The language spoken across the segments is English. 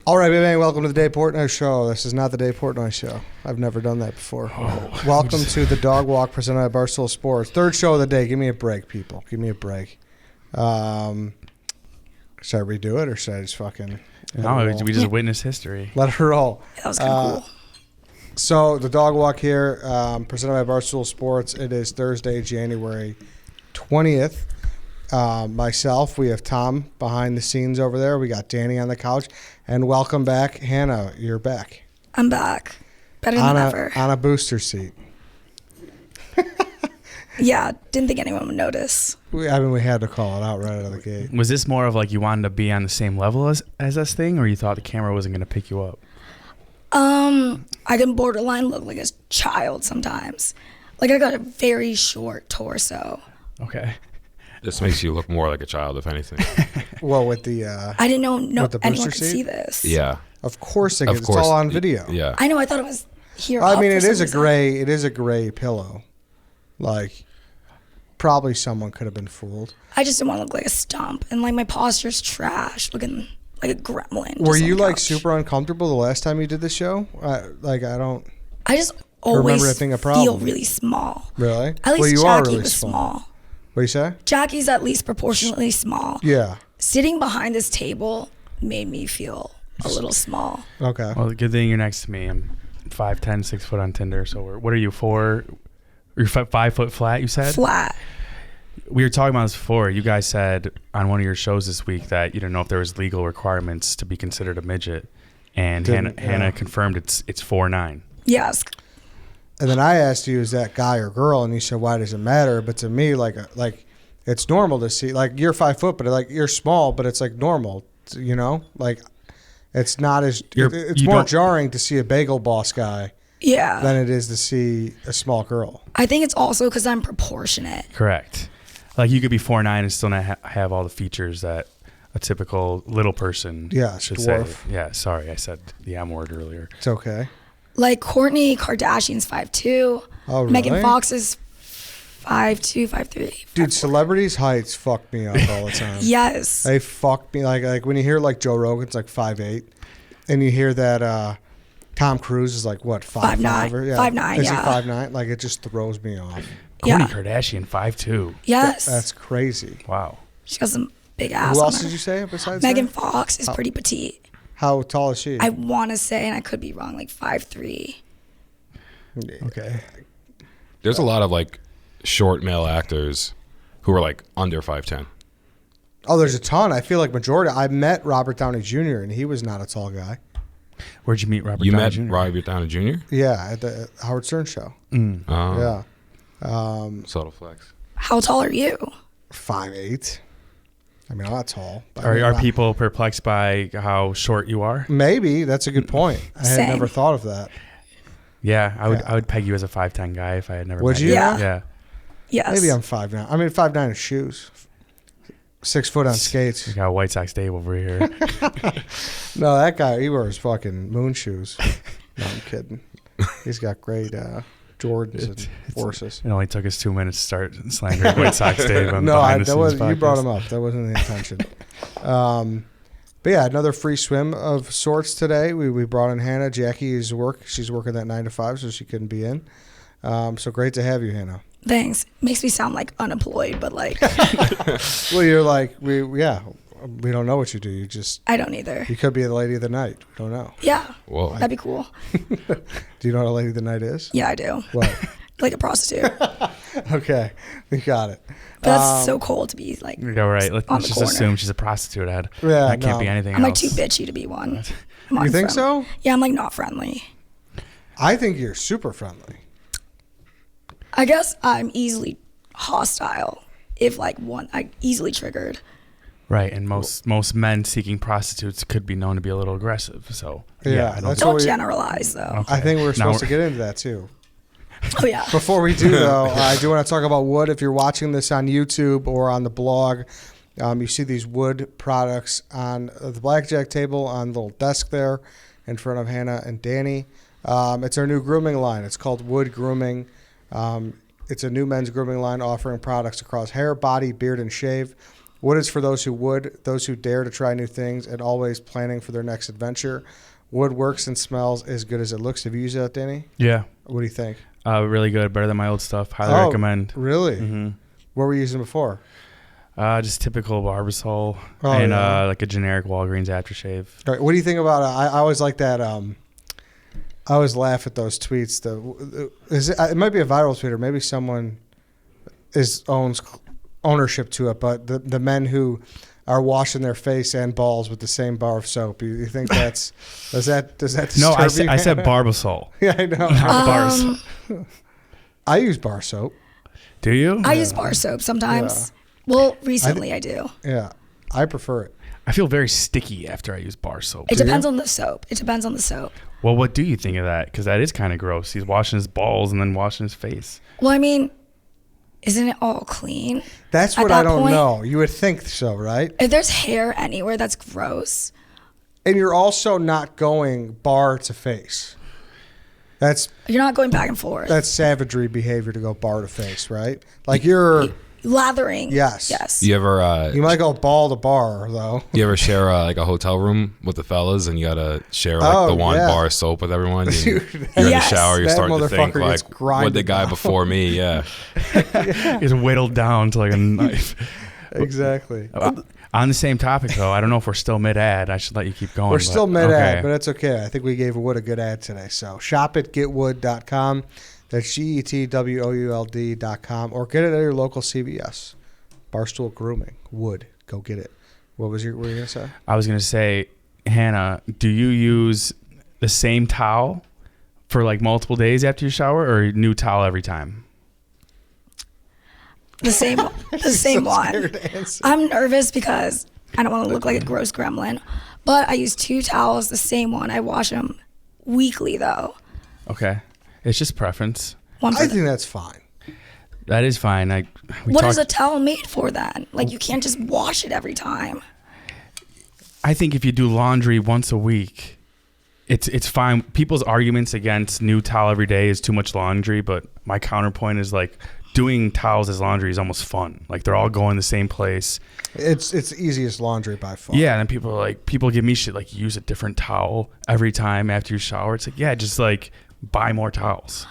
All right, baby, welcome to the Dave Portnoy Show. This is not the Dave Portnoy Show. I've never done that before. Oh, Welcome to the Dog Walk presented by Barstool Sports. Third show of the day. Give me a break, people. Give me a break. Should I redo it or should I just fucking... No, we just witnessed history. Let it roll. That was kind of cool. So the Dog Walk here, presented by Barstool Sports. It is Thursday, January 20th. Myself, we have Tom behind the scenes over there. We got Danny on the couch. And welcome back, Hannah. You're back. I'm back. Better than ever. On a booster seat. Yeah, didn't think anyone would notice. We had to call it out right out of the gate. Was this more of like you wanted to be on the same level as us thing, or you thought the camera wasn't going to pick you up? I can borderline look like a child sometimes. Like, I got a very short torso. Okay. This makes you look more like a child, if anything. Well, with the I didn't know with the anyone booster could seat? see this. Yeah. of course, Of it's course. all on video. Yeah. I know. I thought it was here. I up mean, for it some is a reason. gray. It is a gray pillow. Like, probably someone could have been fooled. I just didn't want to look like a stump, and like my posture's trash, looking like a gremlin. Were just on you the like couch. super uncomfortable the last time you did the show? I don't I just remember always it being a feel problem. really small. really. At least well, you Jackie are really was small. What do you say? Jackie's at least proportionately small. Yeah. Sitting behind this table made me feel a little small. Okay. Well, good thing you're next to me. I'm 5'10", 6 foot on Tinder. So what are you, 4? You're 5 foot flat, you said? Flat. We were talking about this before. You guys said on one of your shows this week that you didn't know if there was legal requirements to be considered a midget. And Hannah confirmed it's 4'9". Yes. And then I asked you, is that guy or girl? And you said, why does it matter? But to me, like it's normal to see, like, you're 5 foot, but like you're small, but it's like normal, you know, like it's not as, it's more jarring to see a bagel boss guy Yeah. than it is to see a small girl. I think it's also because I'm proportionate. Correct. Like you could be 4'9" and still not have all the features that a typical little person should dwarf. say. Yeah, sorry, I said the M word earlier. It's okay. Like Kourtney Kardashian's 5'2". Oh, really? Megan Fox is 5'2", 5'3". Dude, celebrities' heights fuck me up all the time. Yes. They fuck me. Like when you hear like Joe Rogan's like 5'8", and you hear that Tom Cruise is like what 5'9", 5'9", 5'9", Is yeah. he 5'9"? Like it just throws me off. Yeah. Kourtney Kardashian, 5'2". Yes. That's crazy. Wow. She got some big ass Who on else her. did you say besides Megan that? Fox is pretty petite. How tall is she? I want to say, and I could be wrong, like 5'3". Okay. There's a lot of like short male actors who are like under 5'10". Oh, there's a ton. I feel like majority. I met Robert Downey Jr. and he was not a tall guy. Where'd you meet Robert You Downey met Jr.? Robert Downey Jr.? Yeah, at the Howard Stern show. Oh, Yeah. subtle flex. How tall are you? 5'8". I mean, I'm not tall. But I Are, mean, are people perplexed by how short you are? Maybe that's a good point. I had Same. never thought of that. Yeah, I Yeah. would peg you as a 5'10" guy if I had never Would met you? you. Yeah. Yeah. Yes. Maybe I'm 5'9". I mean, 5'9" in shoes. 6 foot on skates. We got a White Sox Dave over here. No, that guy, he wears fucking moon shoes. No, I'm kidding. He's got great Jordans and Forces. It only took us 2 minutes to start slandering White Sox Dave on No, behind the that scenes was you podcast. brought him up. That wasn't the intention. But yeah, another free swim of sorts today. We brought in Hannah. Jackie is work. She's working that 9 to 5, so she couldn't be in. So great to have you, Hannah. Thanks. Makes me sound like unemployed, but like Well, you're like we don't know what you do. I don't either. You could be the lady of the night. We don't know. Yeah. Whoa. That'd be cool. Do you know what a lady of the night is? Yeah, I do. What? Like a prostitute. Okay, we got it. But that's so cold to be like Go right. Let's on the just corner. assume she's a prostitute, Ed. Yeah, that can't no. be anything I'm like else. too bitchy to be one. You think so? Yeah, I'm like not friendly. I think you're super friendly. I guess I'm easily hostile if like I easily triggered. Right, and most men seeking prostitutes could be known to be a little aggressive. So Yeah, I don't that's Don't what we- generalize though. I think we're Now supposed to we're- get into that too. Oh yeah. Before we do, though, I do want to talk about wood. If you're watching this on YouTube or on the blog, you see these wood products on the blackjack table on the little desk there in front of Hannah and Danny. It's our new grooming line. It's called Wood Grooming. It's a new men's grooming line offering products across hair, body, beard, and shave. Wood is for those who dare to try new things, and always planning for their next adventure. Wood works and smells as good as it looks. Have you used that, Danny? Yeah. What do you think? Really good. Better than my old stuff. Highly recommend. Really? Mm-hmm. What were you using before? Just typical Barbasol Oh, like a generic Walgreens aftershave. All right, what do you think about? I always like that. I always laugh at those tweets. It might be a viral tweet, or maybe someone owns ownership to it. But the men who are washing their face and balls with the same bar of soap. You think does that disturb No, I you? said Barbasol. Yeah, I know. Not bars. I use bar soap. Do you? I use bar soap sometimes. Well, recently I do. Yeah, I prefer it. I feel very sticky after I use bar soap. It depends on the soap. Well, what do you think of that? Because that is kind of gross. He's washing his balls and then washing his face. Well, I mean, isn't it all clean? That's At what that I don't point? know. You would think so, right? If there's hair anywhere, that's gross. And you're also not going bar to face. That's You're not going back and forth. savagery behavior to go bar to face, right? Like you're Lathering. Yes. Yes. You ever you might go ball to bar though. you ever share like a hotel room with the fellas and you gotta share like the one bar of soap with everyone? And you're in the Yes. shower, you're That starting to think motherfucker like, gets grinded what the guy down. before me? Yeah. He's whittled down to like a knife. Exactly. On the same topic, though, I don't know if we're still mid-ad. I should let you keep going. We're still mid ad, okay. but it's okay. I think we gave Wood a good ad today. So shop at getwood.com. That's GETWOULD.com, or get it at your local CVS. Barstool Grooming. Wood. Go get it. What were you gonna say? I was going to say, Hannah, do you use the same towel for like multiple days after you shower, or a new towel every time? The same one. Scared to answer. I'm nervous because I don't want to look like a gross gremlin. But I use 2 towels, the same one. I wash them weekly though. Okay. It's just preference. One for I the- think that's fine. That is fine. What is a towel made for then? Like you can't just wash it every time. I think if you do laundry once a week, it's fine. People's arguments against new towel every day is too much laundry, but my counterpoint is like doing towels as laundry is almost fun. Like they're all going the same place. It's the easiest laundry by far. Yeah, and then people give me shit like use a different towel every time after you shower. It's like, yeah, just like buy more towels.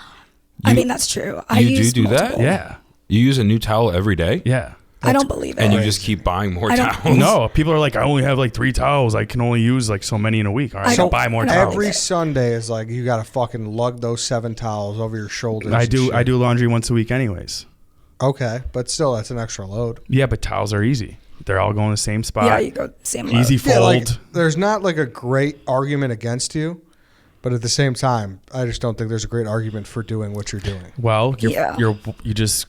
I mean that's true. I you use do that? multiple. Yeah. You use a new towel every day? Yeah. I don't believe it. And you just keep buying more I don't- towels? No, people are like, I only have like 3 towels. I can only use like so many in a week. All right, I so don't- buy more I don't towels. Every Sunday is like you gotta fucking lug those 7 towels over your shoulders. I and do shit. laundry once a week anyways. Okay, but still, that's an extra load. Yeah, but towels are easy. They're all going the same spot. Yeah, you go same Easy load. fold. Yeah, like there's not like a great argument against you, but at the same time, I just don't think there's a great argument for doing what you're doing. Well, Yeah. you just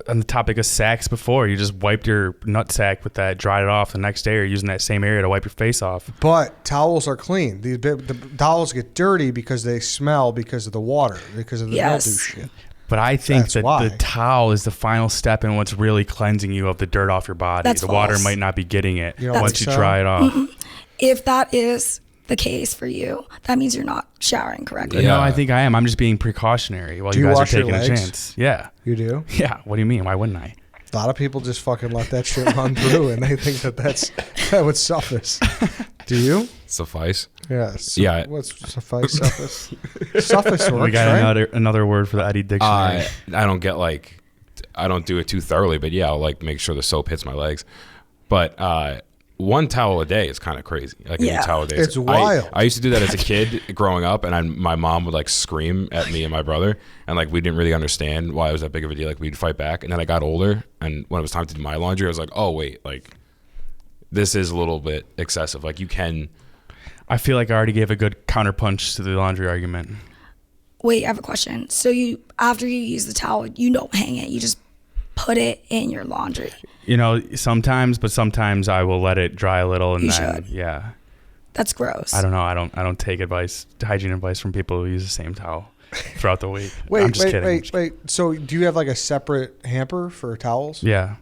on the topic of sacks before, you just wiped your nut sack with that, dried it off the next day, or using that same area to wipe your face off. But towels are clean. The towels get dirty because they smell because of the water, because of the Yes. mildew shit. But I think That's that why. the towel is the final step in what's really cleansing you of the dirt off your body. That's the water false. might not be getting it You don't once think you so? dry it off. If that is the case for you, that means you're not showering correctly. Yeah. No, I think I am. I'm just being precautionary while Do you you guys are wash your taking a legs? chance. Yeah. You do? Yeah. What do you mean? Why wouldn't I? A lot of people just fucking let that shit run through, and they think that would suffice. Do you? Suffice. Yeah. Yeah. What's suffice? Suffice. Suffice works, We got right? another word for the Eddie dictionary. I don't get like, I don't do it too thoroughly, but yeah, I'll like make sure the soap hits my legs. But 1 towel a day is kind of crazy. Like a Yeah. new towel a day. It's wild. I used to do that as a kid growing up, and my mom would like scream at me and my brother, and like we didn't really understand why it was that big of a deal. Like we'd fight back, and then I got older, and when it was time to do my laundry, I was like, oh wait, like this is a little bit excessive. Like you can. I feel like I already gave a good counterpunch to the laundry argument. Wait, I have a question. So you, after you use the towel, you don't hang it. You just put it in your laundry. You know, sometimes, but sometimes I will let it dry a little and You then, should. yeah. That's gross. I don't know. I don't take hygiene advice from people who use the same towel throughout the week. I'm just kidding. Wait. So do you have like a separate hamper for towels? Yeah.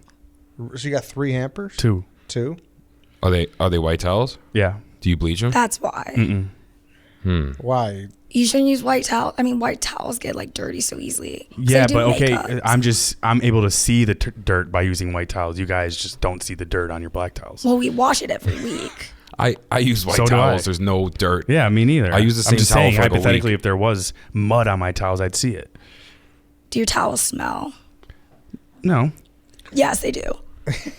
So you got 3 hampers? 2. 2? Are they white towels? Yeah. Do you bleach them? That's why. Mm-mm. Why? You shouldn't use white towel. I mean, white towels get like dirty so easily. 'Cause Yeah, they do but okay, makeups. I'm able to see the dirt by using white towels. You guys just don't see the dirt on your black towels. Well, we wash it every week. I use white So do towels. I. There's no dirt. Yeah, me neither. I use the I'm same just towel saying, for like a hypothetically, week. if there was mud on my towels, I'd see it. Do your towels smell? No. Yes, they do.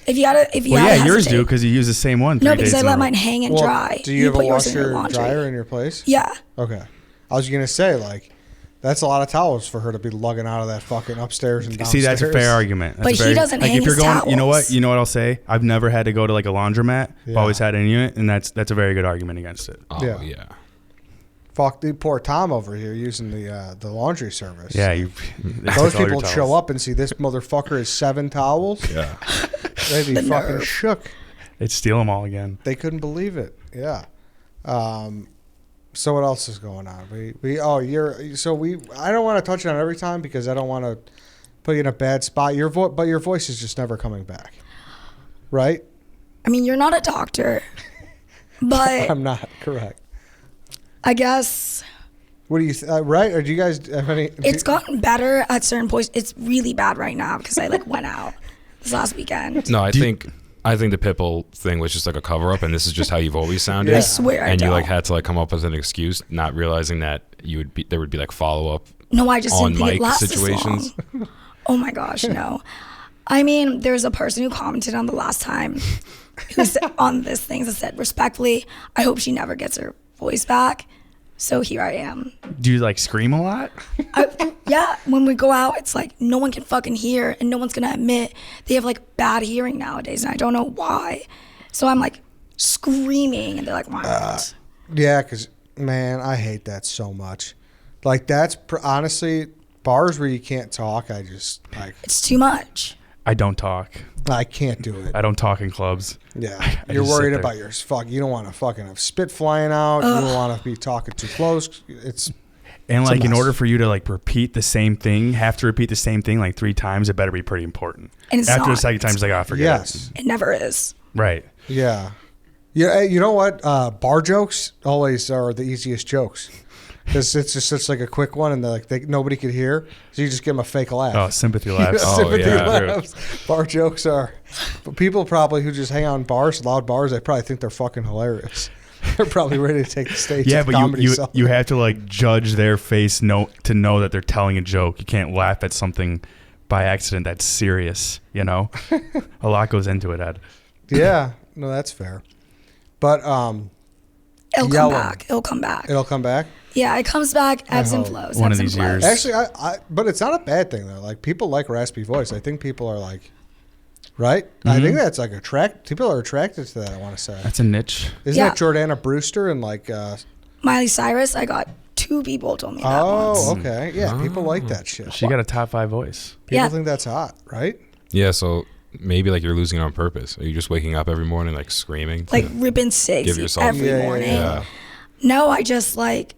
If you gotta, Well, yeah, yours hesitate. do because you use the same one. No, 3 because days I in a let row. mine hang and Well, dry. do you ever put yours wash in your your laundry. dryer in your place? Yeah. Okay. I was gonna say like, that's a lot of towels for her to be lugging out of that fucking upstairs and downstairs. See, that's a fair argument. That's But a he very, doesn't like hang if you're his going, you know what? towels. You know what I'll say? I've never had to go to like a laundromat. I've Yeah. always had it in unit, and that's a very good argument against it. Oh Yeah. yeah. Fuck, dude, poor Tom over here using the laundry service. Yeah, you. Those people would show up and see this motherfucker has 7 towels. Yeah. They'd be The fucking nerve. shook. They'd steal them all again. They couldn't believe it. Yeah. So what else is going on? I don't want to touch on it every time because I don't want to put you in a bad spot. But your voice is just never coming back, right? I mean, you're not a doctor, but I'm not correct. I guess What do you right? Or do you guys have any? it's gotten better at certain points. It's really bad right now because I like went out this last weekend. No, I think the Pitbull thing was just like a cover up, and this is just how you've always sounded. I swear I And you like don't. had to like come up with an excuse, not realizing that there would be like follow up. No, I just on didn't think mic it lasted situations. this long. Oh my gosh, no. I mean, there's a person who commented on the last time who said on this thing that said respectfully, I hope she never gets her voice back. So here I am. Do you like scream a lot? Yeah, when we go out, it's like no one can fucking hear and no one's gonna admit they have like bad hearing nowadays, and I don't know why. So I'm like screaming, and they're like, "Why?" Yeah, because man, I hate that so much. Like that's honestly bars where you can't talk. I just like It's too much. I don't talk. I can't do it. I don't talk in clubs. Yeah, I you're just sit worried there. about your fuck. You don't want to fucking have spit flying out. You don't want to be talking too close. It's And It's a like in mess. order for you to like repeat the same thing, have to repeat the same thing like 3 times, it better be pretty important. And it's After the not. second time, it's like, oh, forget yes, It never is. it. Right. yeah, yeah. You know what? Bar jokes always are the easiest jokes because it's just such like a quick one, and nobody could hear, so you just give them a fake laugh. Oh, sympathy laughs. Oh, Sympathy yeah. laughs. Bar jokes are, but people probably who just hang out in bars, loud bars, they probably think they're fucking hilarious. They're probably ready to take the stage. Yeah, at but Comedy you Cellar. have to like judge their face to know that they're telling a joke. You can't laugh at something by accident that's serious, you know? A lot goes into it, Ed. Yeah, no, that's fair. But It'll Yelling. come back. It'll come back. it'll come back. Yeah, it comes back, ebbs and hope. flows. One ebbs of and these flows. years. Actually, but it's not a bad thing though. Like people like raspy voice. I think people are like, right? I think that's like people are attracted to that. I want to say. That's a niche. Isn't Yeah. that Jordana Brewster and like? Miley Cyrus, I got 2 people told me that once. Oh, okay. Yeah, people like that shit. She got a top 5 voice. People Yeah. think that's hot, right? Yeah, so maybe like you're losing it on purpose. Are you just waking up every morning like screaming? Like ripping cigs Give yourself- every Yeah, yeah, morning. yeah. No, I just like,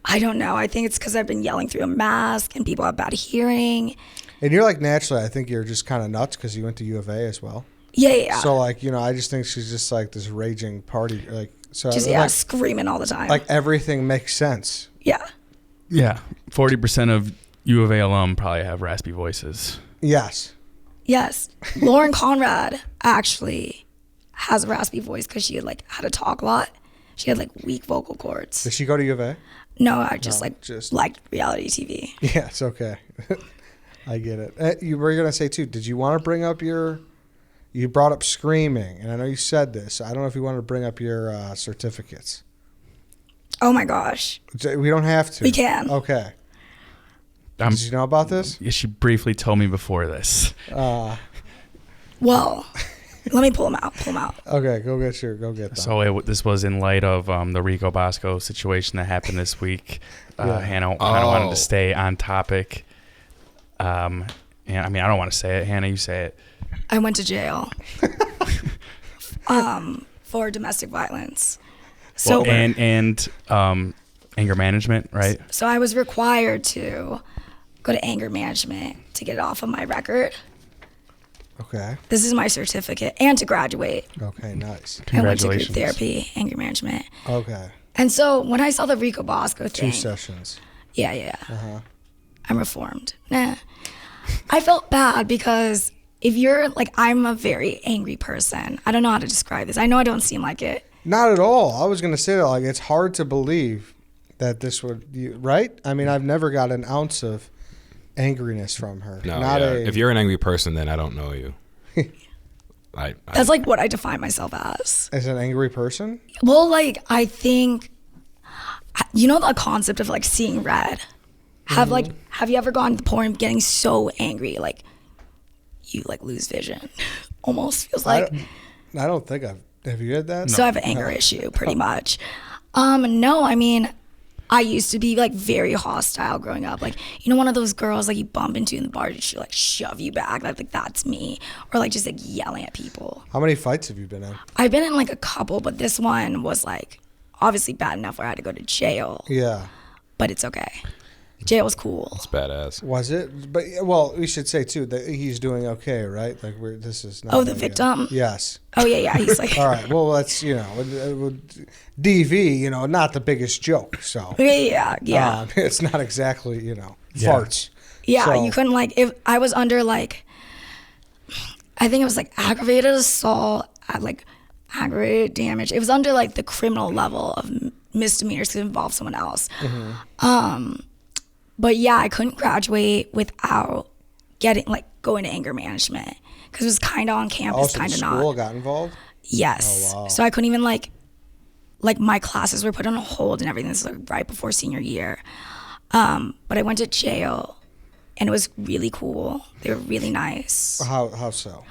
I don't know. I think it's because I've been yelling through a mask and people have bad hearing. And you're like naturally, I think you're just kind of nuts because you went to U of A as well. Yeah. So like I just think she's just like this raging party. Like so, just like, screaming all the time. like everything makes sense. yeah. Yeah. 40% of U of A alum probably have raspy voices. Yes. Yes. Lauren Conrad actually has a raspy voice because she had to talk a lot. She had like weak vocal cords. Did she go to U of A? No, I just just- liked reality TV. Yeah, it's okay. I get it. You were gonna say too. Did you want to bring up You brought up screaming, and I know you said this. I don't know if you wanted to bring up your certificates. Oh my gosh. We don't have to. We can. Okay. Um, Did you know about this? She briefly told me before this. Well, let me pull them out. Okay, go get them. So this was in light of the Rico Bosco situation that happened this week. Yeah. Hannah wanted Oh. to stay on topic. And I mean, I don't want to say it. Hannah, you say it. I went to jail for domestic violence. So, and anger management, right? so I was required to go to anger management to get it off of my record. Okay. This is my certificate, and to graduate. Okay. Nice. I went to group Congratulations. therapy, anger management. Okay. And so when I saw the Rico Bosco 2 thing, sessions. yeah. I'm reformed. Nah. I felt bad because if you're like, I'm a very angry person. I don't know how to describe this. I know I don't seem like it. Not at all. I was going to say that, like, it's hard to believe that this would, right? I mean, I've never got an ounce of angriness from her. No, Not yeah. a, If you're an angry person, then I don't know you. That's like what I define myself as. as an angry person. Well, like, I think, you know, the concept of like seeing red. Have you ever gone to the point of getting so angry, like you like lose vision? Almost feels like. I don't think have you had that? So I have an anger issue, pretty much. No, I mean, I used to be like very hostile growing up. Like, you know, one of those girls like you bump into in the bar, she like shove you back. Like that's me. Or like just like yelling at people. How many fights have you been in? I've been in like a couple, but this one was like obviously bad enough where I had to go to jail. Yeah. But it's okay. Jail was cool. It's badass. Was it? But well, we should say too that he's doing okay, right? Like this is not. Oh, the victim? Yes. Oh yeah. He's like All right. Well, that's DV. Not the biggest joke. So yeah. it's not exactly Yeah. farts. Yeah, So- you couldn't like if I was under like I think it was like aggravated assault, like aggravated damage. It was under like the criminal level of misdemeanors to involve someone else. But yeah, I couldn't graduate without going to anger management because it was kind of on campus, Also, the kind of school not. got involved. Yes. Oh, wow. So I couldn't even like my classes were put on hold and everything. This was like right before senior year. But I went to jail and it was really cool. They were really nice. How so?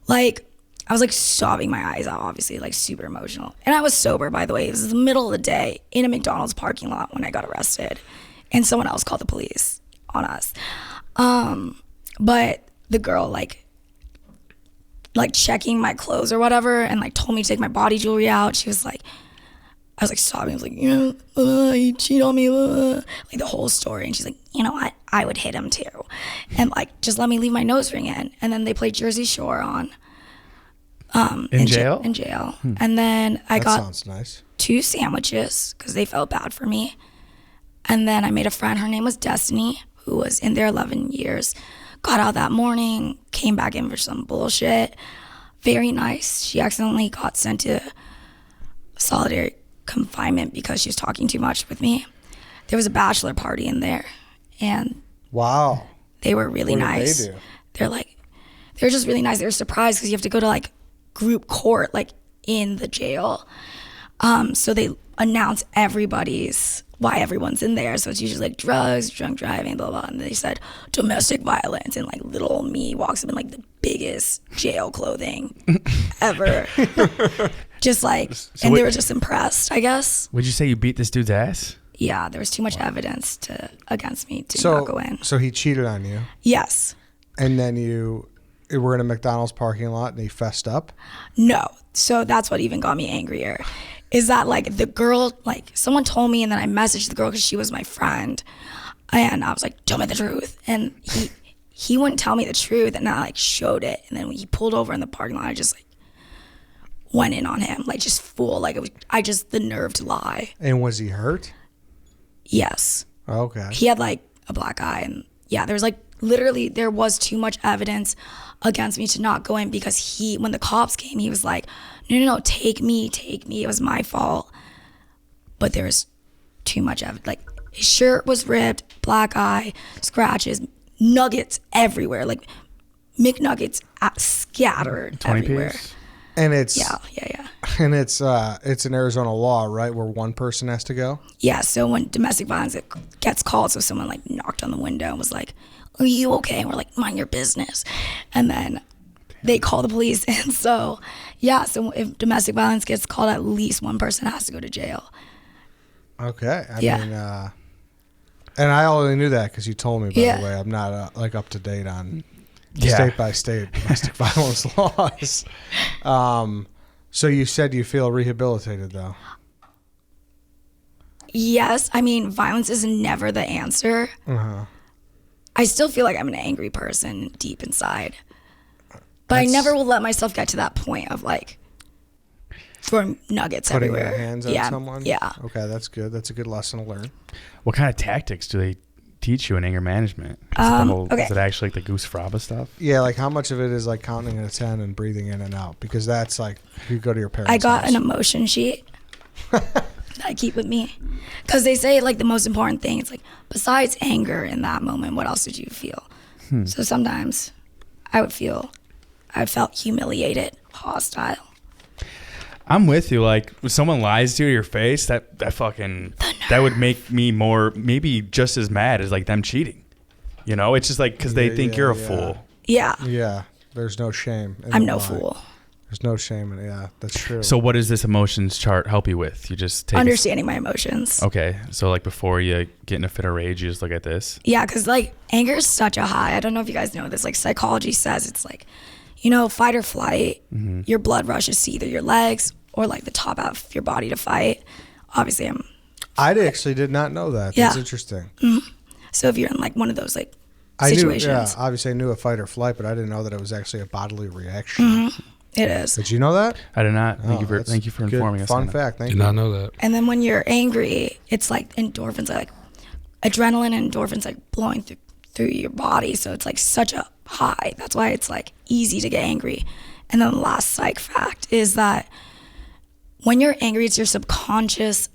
Like I was like sobbing my eyes out, obviously, like super emotional. And I was sober, by the way. It was the middle of the day in a McDonald's parking lot when I got arrested. And someone else called the police on us. But the girl like checking my clothes or whatever and like told me to take my body jewelry out. She was like, I was like sobbing. I was like, you cheat on me. Like the whole story. And she's like, you know what? I would hit him too. And like, just let me leave my nose ring in. And then they played Jersey Shore on. In jail? In jail. And then I That got sounds nice. 2 sandwiches because they felt bad for me. And then I made a friend. Her name was Destiny, who was in there 11 years. Got out that morning, came back in for some bullshit. Very nice. She accidentally got sent to solitary confinement because she was talking too much with me. There was a bachelor party in there, and Wow. they were really What did nice. they do? They're just really nice. They were surprised because you have to go to like group court, like in the jail. So they announce why everyone's in there. So it's usually like drugs, drunk driving, blah, blah. And they said domestic violence. And like little old me walks up in like the biggest jail clothing ever. Just like, and they were just impressed, I guess. Would you say you beat this dude's ass? Yeah, there was too much evidence against me to not go in. So he cheated on you, Yes. and then you were in a McDonald's parking lot, and he fessed up. No. So that's what even got me angrier. Is that like the girl, like someone told me and then I messaged the girl because she was my friend. And I was like, tell me the truth. And he wouldn't tell me the truth and I like showed it. And then when he pulled over in the parking lot, I just like went in on him, like just full. Like the nerve to lie. And was he hurt? Yes. Okay. He had like a black eye and yeah, there was like literally there was too much evidence against me to not go in because when the cops came, he was like, no, take me. It was my fault. But there was too much evidence. Like his shirt was ripped, black eye, scratches, nuggets everywhere, like McNuggets scattered 20 everywhere. piece? And it's Yeah. and it's an Arizona law, right, where one person has to go. Yeah, so when domestic violence gets called, so someone like knocked on the window and was like, are you okay? And we're like, mind your business. And then they call the police. And so, yeah, so if domestic violence gets called, at least one person has to go to jail. Okay. I Yeah. mean, and I only knew that because you told me. By Yeah. the way, I'm not like up to date on Yeah. state by state domestic violence laws. So you said you feel rehabilitated, though. Yes, I mean, violence is never the answer. I still feel like I'm an angry person deep inside. But I never will let myself get to that point of like, throwing nuggets Putting everywhere. your hands on yeah. someone. Yeah. Okay, that's good. That's a good lesson to learn. What kind of tactics do they teach you in anger management? Okay. Is it actually like the Goose Fraba stuff? Yeah, like how much of it is like counting to 10 and breathing in and out? Because that's like if you go to your parents' I got house. an emotion sheet that I keep with me. Because they say like the most important thing, it's like, besides anger in that moment, what else did you feel? So sometimes I felt humiliated, hostile. I'm with you. Like, when someone lies to you to your face, that would make me more, maybe just as mad as like them cheating. You know, it's just like because they think you're a fool. Yeah. Yeah, there's no shame. in I'm the no lie. fool. There's no shame in it. Yeah, that's true. So, what does this emotions chart help you with? You just take Understanding my emotions. Okay, so like before you get in a fit of rage, you just look at this. Yeah, because like anger is such a high. I don't know if you guys know this. Like psychology says it's like, fight or flight. Your blood rushes to either your legs or like the top half of your body to fight. Obviously, I actually did not know that. Yeah. That's interesting. so if you're in like one of those like I knew, situations, yeah, obviously I knew a fight or flight, but I didn't know that it was actually a bodily reaction. it is. Did you know that? I did not. Thank you that's for good. informing us. Fun on that. fact. Thank Did you. not know that. And then when you're angry, it's like endorphins, like adrenaline and endorphins, like blowing through your body. So it's like such a high. That's why it's like easy to get angry. And then the last psych fact is that when you're angry, it's your subconscious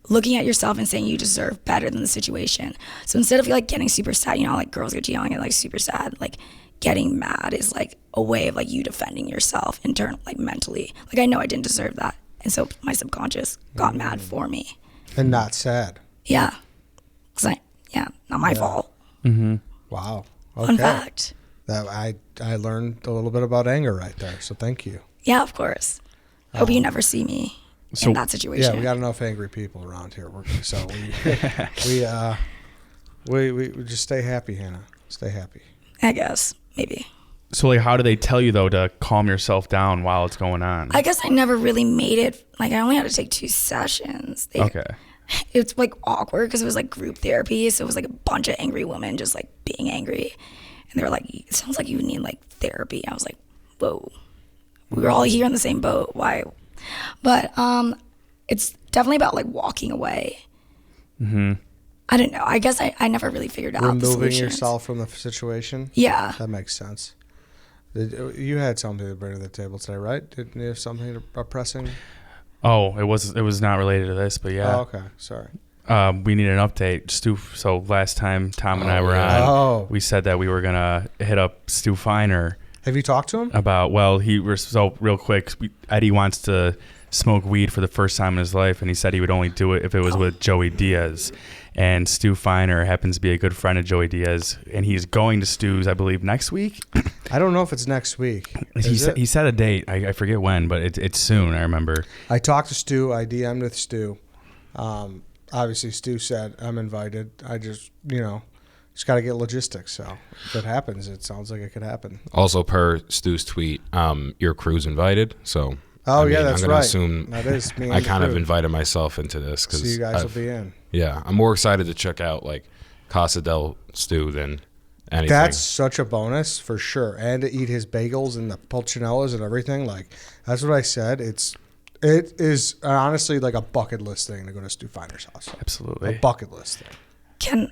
looking at yourself and saying you deserve better than the situation. So instead of like getting super sad, like girls get yelling at like super sad, like getting mad is like a way of like you defending yourself internally, like mentally. Like I know I didn't deserve that. And so my subconscious got mad for me. And not sad. Yeah. Not my fault. Wow. Fun Okay. fact. That I learned a little bit about anger right there. So thank you. Yeah, of course. I hope you never see me in that situation. Yeah, we got enough angry people around here. So we just stay happy, Hannah. Stay happy. I guess, maybe. So, like, how do they tell you though to calm yourself down while it's going on? I guess I never really made it. Like, I only had to take 2 sessions. Okay. It's like awkward because it was like group therapy. So it was like a bunch of angry women just like being angry. And they were like, it sounds like you need like therapy. I was like, whoa, we were all here in the same boat. Why? But it's definitely about like walking away. I don't know. I guess I never really figured out the Removing solutions. yourself from the situation. Yeah. That makes sense. You had something to bring to the table today, right? Didn't you have something pressing? Oh, it was not related to this, but yeah. Oh, okay. Sorry. We need an update. Stu. So last time Tom and I were yeah. on, Oh. we said that we were gonna hit up Stu Feiner Have you talked to him? about. Well, so real quick. Eddie wants to smoke weed for the first time in his life, and he said he would only do it if it was with Joey Diaz. And Stu Feiner happens to be a good friend of Joey Diaz, and he's going to Stu's, I believe, next week. I don't know if it's next week. He Is it? said a date. I forget when, but it's soon. I remember. I talked to Stu. I DM'd with Stu. Obviously, Stu said I'm invited. I just got to get logistics. So if it happens, it sounds like it could happen. Also, per Stu's tweet, your crew's invited. So, Oh, yeah, that's I'm gonna right. assume That is me and I the kind of crew. invited myself into this So you because guys will be in. yeah, I'm more excited to check out like Casa del Stu than anything. That's such a bonus for sure. And to eat his bagels and the pulcinellas and everything. Like, that's what I said. It is honestly like a bucket list thing to go to Stu Feiner's house. A Absolutely. bucket list thing. Can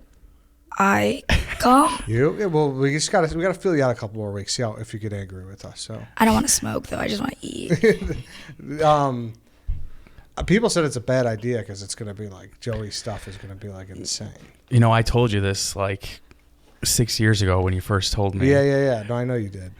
I come? Yeah, well, we gotta feel you out a couple more weeks. See if you get angry with us. So, I don't want to smoke though. I just want to eat. people said it's a bad idea because it's gonna be like Joey's stuff is gonna be like insane. I told you this like 6 years ago when you first told me. Yeah. No, I know you did.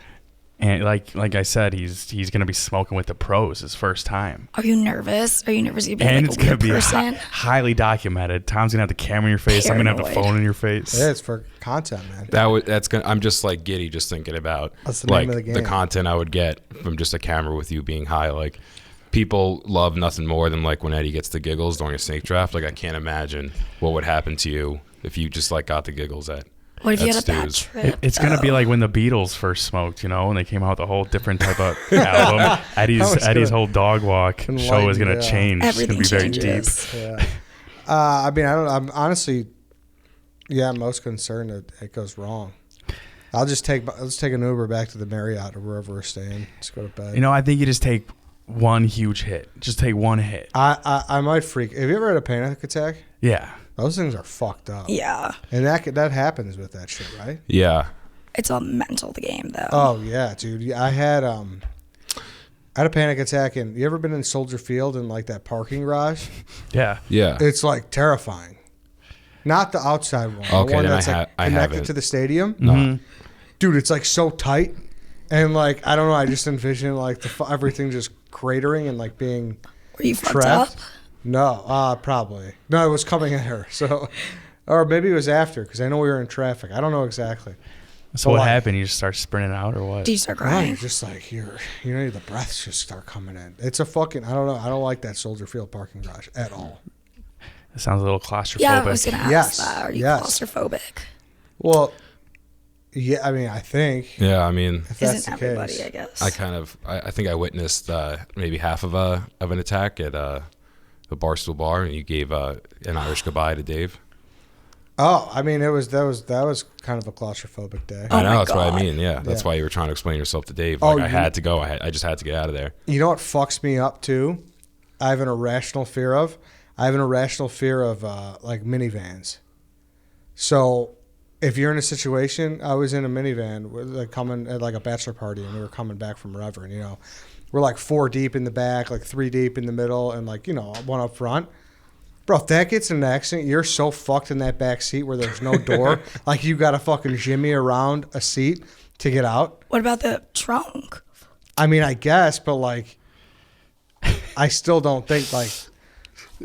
And like I said, he's gonna be smoking with the pros his first time. Are you nervous? Are you nervous you'd be And like it's a gonna weird be person? highly documented. Tom's gonna have the camera in your face. I'm gonna have the Paranoid. phone in your face. Yeah, it's for content, man. that's gonna. I'm just like giddy just thinking about That's the like name of the game. content I would get from just a camera with you being high. Like people love nothing more than like when Eddie gets the giggles during a snake draft. Like I can't imagine what would happen to you if you just like got the giggles at. What if you had a That's bad Stu's. trip? It's gonna be like when the Beatles first smoked, when they came out with a whole different type of album. Eddie's whole dog walk show is gonna Enlightened, yeah. change. Everything it's gonna be very changes. deep. Yeah. I mean, I'm honestly, I'm most concerned that it goes wrong. Let's take an Uber back to the Marriott or wherever we're staying. Just go to bed. I think you just take one huge hit. Just take one hit. I might freak. Have you ever had a panic attack? Yeah. Those things are fucked up. Yeah. And that happens with that shit, right? Yeah. It's all mental, the game, though. Oh yeah, dude. Yeah, I had a panic attack. And you ever been in Soldier Field in like that parking garage? Yeah. Yeah. It's like terrifying. Not the outside one. The Okay, one then that's I like haven't. connected to the stadium. Mhm. Dude, it's like so tight, and like I don't know. I just envision like everything just cratering and like being Were you fucked trapped. up? No, probably no. It was coming at her. So, or maybe it was after because I know we were in traffic. I don't know exactly. So But, what like, happened? You just start sprinting out or what? Did you start No, crying? you're just like the breaths just start coming in. It's a fucking I don't know. I don't like that Soldier Field parking garage at all. It sounds a little claustrophobic. Yeah, I was going to ask Yes, that. Are you yes. claustrophobic? Well, yeah. I mean, I think Yeah. I mean, if that's Isn't the everybody, case. I guess. I think I witnessed maybe half of an attack at the Barstool Bar, and you gave an Irish goodbye to Dave. Oh, I mean, that was kind of a claustrophobic day. Oh I know my that's what I God. mean. Yeah, that's Yeah. why you were trying to explain yourself to Dave. Oh, Like I you- had to go. I just had to get out of there. You know what fucks me up too? I have an irrational fear of. like minivans. So, if you're in a situation, I was in a minivan, like coming at like a bachelor party, and we were coming back from Rever, and we're like 4 deep in the back, like 3 deep in the middle, and like one up front. Bro, if that gets in an accident, you're so fucked in that back seat where there's no door. Like you got to fucking shimmy around a seat to get out. What about the trunk? I mean, I guess, but like, I still don't think like.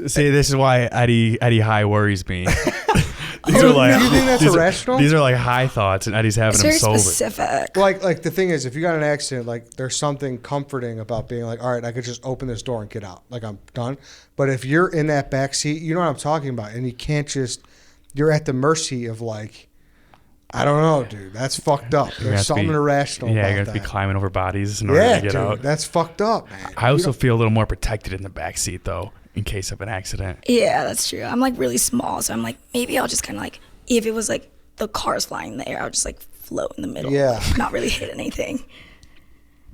See, this is why Eddie High worries me. These Oh, are like, you think that's these are- irrational? These are like high thoughts, and Eddie's having It's them very sober. specific. Like the thing is, if you got an accident, like there's something comforting about being like, all right, I could just open this door and get out, like I'm done. But if you're in that back seat, you know what I'm talking about, and you can't you're at the mercy of like, I don't know, dude, that's fucked up. You're gonna There's have to something be- irrational Yeah, about you're gonna have to that. be climbing over bodies in order Yeah, to get dude, out. that's fucked up, man. I You also don't- feel a little more protected in the back seat though, in case of an accident. Yeah, that's true. I'm like really small, so I'm like, maybe I'll just kind of like, if it was like the car's flying in the air, I'll just like float in the middle. Yeah. Not really hit anything.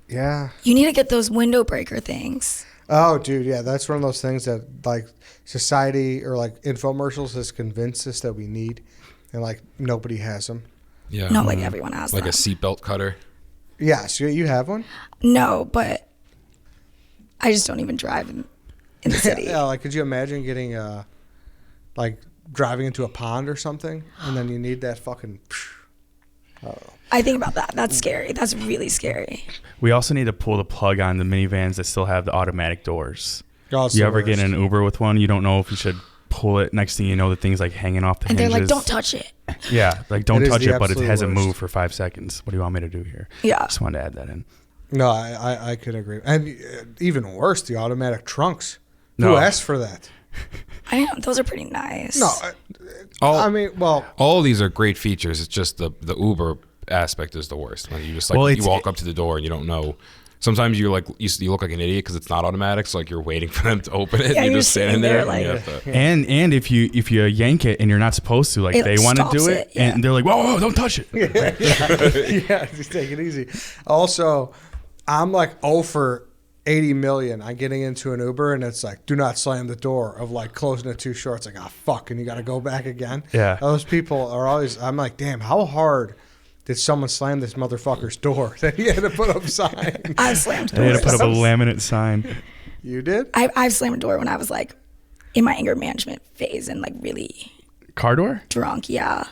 Yeah. You need to get those window breaker things. Oh, dude, yeah, that's one of those things that like society or like infomercials has convinced us that we need, and like nobody has them. Yeah. Not like everyone has Like them. a seatbelt cutter. Yeah, so you have one? No, but I just don't even drive in the city. Yeah, like could you imagine getting like driving into a pond or something, and then you need that fucking. I think about that. That's scary. That's really scary. We also need to pull the plug on the minivans that still have the automatic doors. Oh, it's You the ever get in worst. an Uber with one? You don't know if you should pull it. Next thing you know, the thing's like hanging off the And they're hinges. like, don't touch it. Yeah, like don't It is touch the it, but it absolute hasn't worst. moved for 5 seconds. What do you want me to do here? Yeah. Just wanted to add that in. No, I could agree, and even worse, the automatic trunks. No. Who asked for that? I know. Those are pretty nice. No, All, I mean, well, all these are great features. It's just the Uber aspect is the worst. When you just like Well, you it's- walk up to the door and you don't know. Sometimes you're like you look like an idiot because it's not automatic. So like you're waiting for them to open it. Yeah, and you're you're just standing sitting there. there, and you like- have to- And if you yank it and you're not supposed to, like It they want to do stops it, it, yeah. and they're like, whoa, don't touch it. yeah, just take it easy. Also, I'm like 0 for 80 million. I'm getting into an Uber and it's like, do not slam the door, of like closing it too short. It's like, ah, fuck, and you got to go back again. Yeah. Those people are always, I'm like, damn, how hard did someone slam this motherfucker's door that he had to put up sign? I've slammed They had doors. to put up a laminate sign. You did? I've slammed a door when I was like in my anger management phase and like really Car door? drunk. Yeah.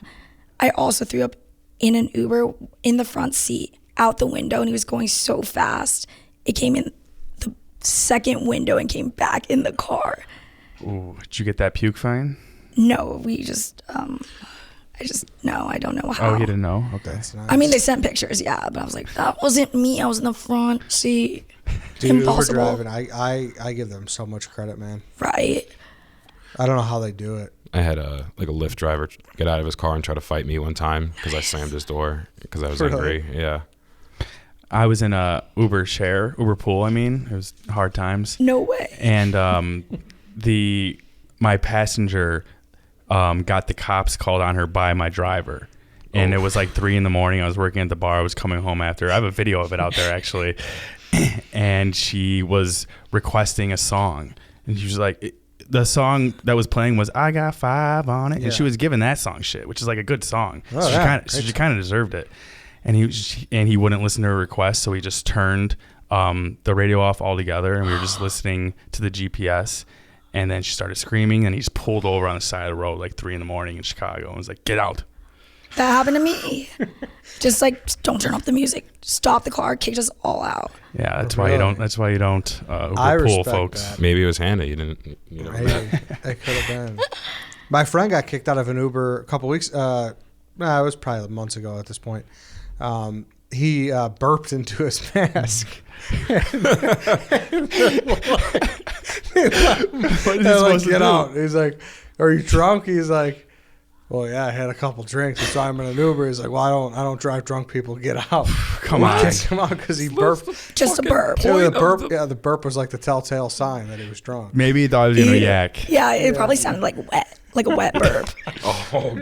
I also threw up in an Uber in the front seat out the window, and he was going so fast. It came in the second window and came back in the car. Ooh, did you get that puke fine? No, we just, no, I don't know how. Oh, you didn't know? Okay. That's nice. I mean, they sent pictures, yeah, but I was like, that wasn't me. I was in the front seat. Dude, Uber Impossible. driving, I give them so much credit, man. Right. I don't know how they do it. I had a Lyft driver get out of his car and try to fight me one time because I slammed his door because I was Really? angry. Yeah. I was in a Uber pool. I mean, it was hard times. No way. And my passenger got the cops called on her by my driver, and it was like 3 a.m. I was working at the bar. I was coming home after. I have a video of it out there actually, and she was requesting a song, and she was like, the song that was playing was "I Got 5 on It," Yeah. and she was giving that song shit, which is like a good song. Oh, so yeah. she kind of deserved it. And he wouldn't listen to her request, so he just turned the radio off altogether, and we were just listening to the GPS. And then she started screaming, and he just pulled over on the side of the road like 3 a.m. in Chicago and was like, "Get out." That happened to me. Just like, don't turn off the music. Stop the car. Kicked us all out. Yeah, that's Really? why you don't. That's why you don't I Uber pool, respect folks. that. Maybe it was Hannah. You didn't. You know. Maybe it could have been. My friend got kicked out of an Uber a couple weeks. It was probably months ago at this point. He burped into his mask. They're like, get out. He's like, "Are you drunk?" He's like, "Well, yeah, I had a couple drinks. That's why I'm in an Uber." He's like, "Well, I don't drive drunk people. Get out." Come on. Kicked him out because he burped. Just a burp. Yeah, the burp was like the telltale sign that he was drunk. Maybe he thought he was gonna yak. Yeah, it probably sounded like wet, like a wet burp,